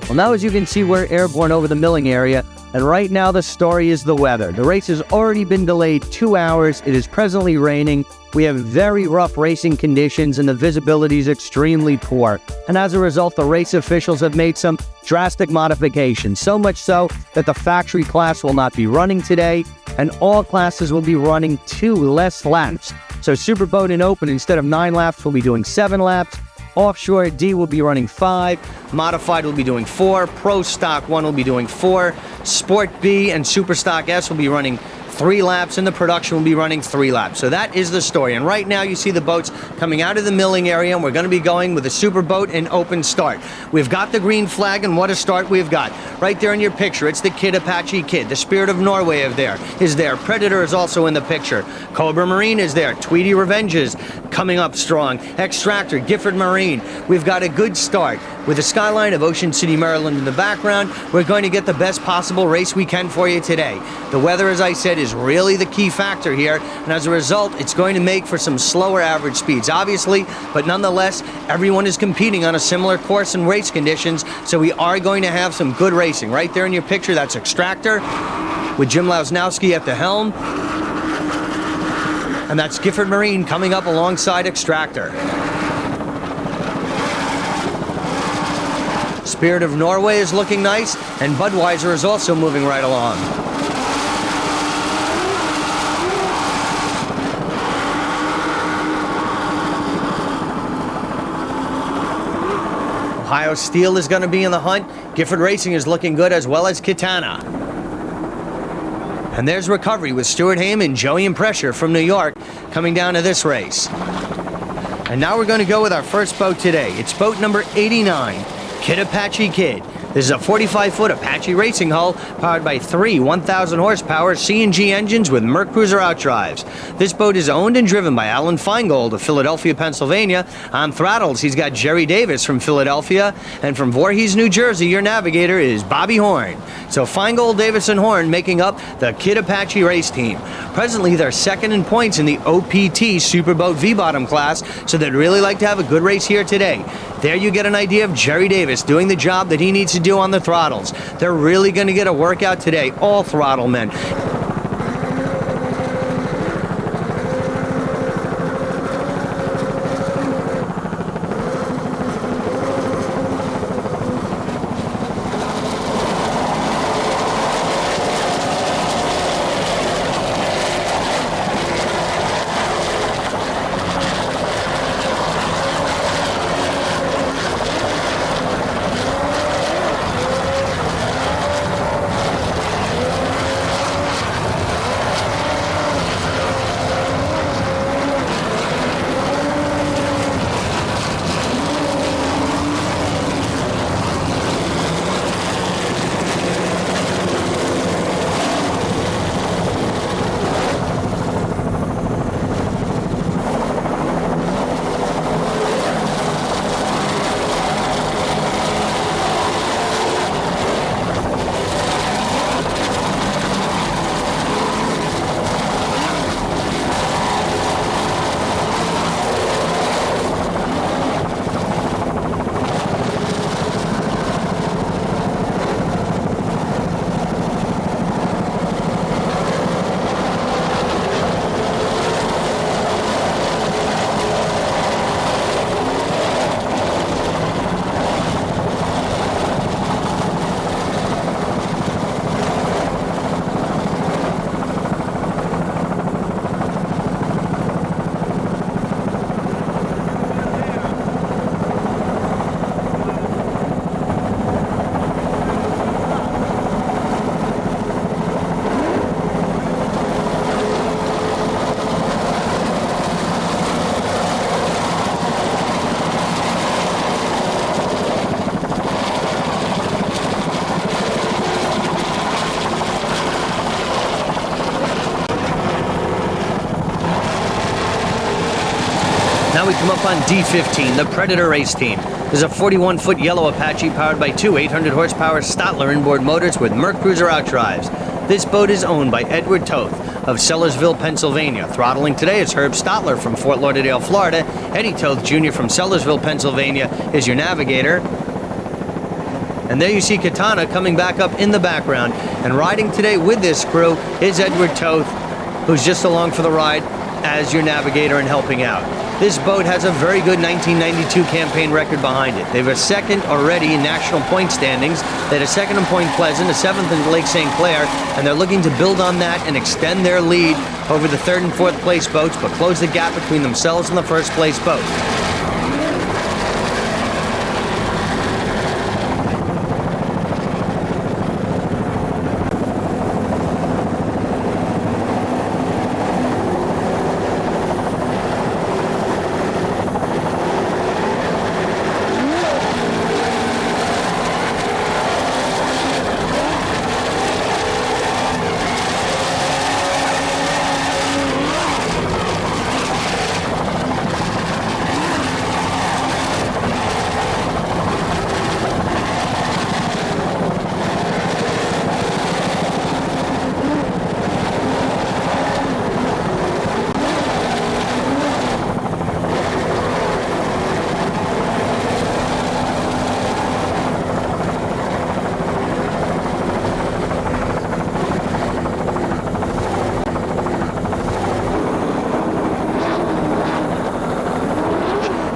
Well, now as you can see, we're airborne over the milling area, and right now the story is the weather. The race has already been delayed 2 hours. It is presently raining. We have very rough racing conditions and the visibility is extremely poor. And as a result, the race officials have made some drastic modifications. So much so that the factory class will not be running today and all classes will be running 2 less laps. So Superboat and Open, instead of 9 laps, will be doing 7 laps. Offshore D will be running 5, Modified will be doing 4, Pro Stock 1 will be doing 4, Sport B and Super Stock S will be running 3 laps, and the production will be running 3 laps. So that is the story. And right now you see the boats coming out of the milling area, and we're going to be going with a Superboat and Open start. We've got the green flag, and what a start we've got. Right there in your picture, it's the Kid, Apache Kid. The Spirit of Norway is there. Predator is also in the picture. Cobra Marine is there. Tweety Revenge is coming up strong. Extractor, Gifford Marine. We've got a good start. With the skyline of Ocean City, Maryland in the background, we're going to get the best possible race we can for you today. The weather, as I said, is really the key factor here, and as a result, it's going to make for some slower average speeds, obviously, but nonetheless, everyone is competing on a similar course and race conditions, so we are going to have some good racing. Right there in your picture, that's Extractor, with Jim Lausnowski at the helm, and that's Gifford Marine coming up alongside Extractor. Spirit of Norway is looking nice, and Budweiser is also moving right along. Ohio Steel is going to be in the hunt. Gifford Racing is looking good, as well as Kitana. And there's Recovery with Stuart Haim and Joey and Pressure from New York coming down to this race. And now we're going to go with our first boat today. It's boat number 89. Kid Apache Kid. This is a 45-foot Apache racing hull powered by 3 1,000 horsepower CNG engines with Mercruiser Outdrives. This boat is owned and driven by Alan Feingold of Philadelphia, Pennsylvania. On Throttles, he's got Jerry Davis from Philadelphia, and from Voorhees, New Jersey, your navigator is Bobby Horne. So Feingold, Davis, and Horne making up the Kid Apache race team. Presently, they're second in points in the OPT Superboat V-bottom class, so they'd really like to have a good race here today. There you get an idea of Jerry Davis doing the job that he needs to do on the throttles. They're really going to get a workout today, all throttle men. Now we come up on D15, the Predator race team. There's a 41-foot yellow Apache powered by 2 800-horsepower Stotler inboard motors with Mercruiser Outdrives. This boat is owned by Edward Toth of Sellersville, Pennsylvania. Throttling today is Herb Stotler from Fort Lauderdale, Florida. Eddie Toth Jr. from Sellersville, Pennsylvania is your navigator. And there you see Katana coming back up in the background. And riding today with this crew is Edward Toth, who's just along for the ride as your navigator and helping out. This boat has a very good 1992 campaign record behind it. They have a second already in national point standings. They had a second in Point Pleasant, a seventh in Lake St. Clair, and they're looking to build on that and extend their lead over the third and fourth place boats, but close the gap between themselves and the first place boat.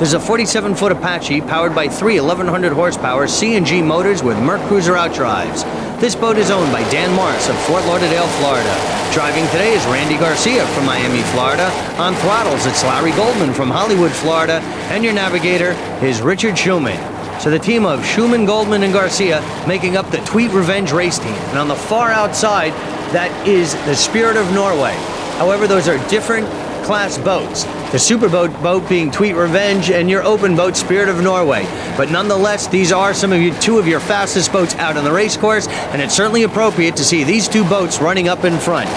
There's a 47-foot Apache powered by three 1,100 horsepower CNG motors with Mercruiser Outdrives. This boat is owned by Dan Morris of Fort Lauderdale, Florida. Driving today is Randy Garcia from Miami, Florida. On Throttles, it's Larry Goldman from Hollywood, Florida. And your navigator is Richard Schumann. So the team of Schumann, Goldman, and Garcia making up the Tweet Revenge race team. And on the far outside, that is the Spirit of Norway. However, those are different class boats. The Superboat boat being Tweet Revenge and your open boat Spirit of Norway. But nonetheless, these are two of your fastest boats out on the race course, and it's certainly appropriate to see these two boats running up in front.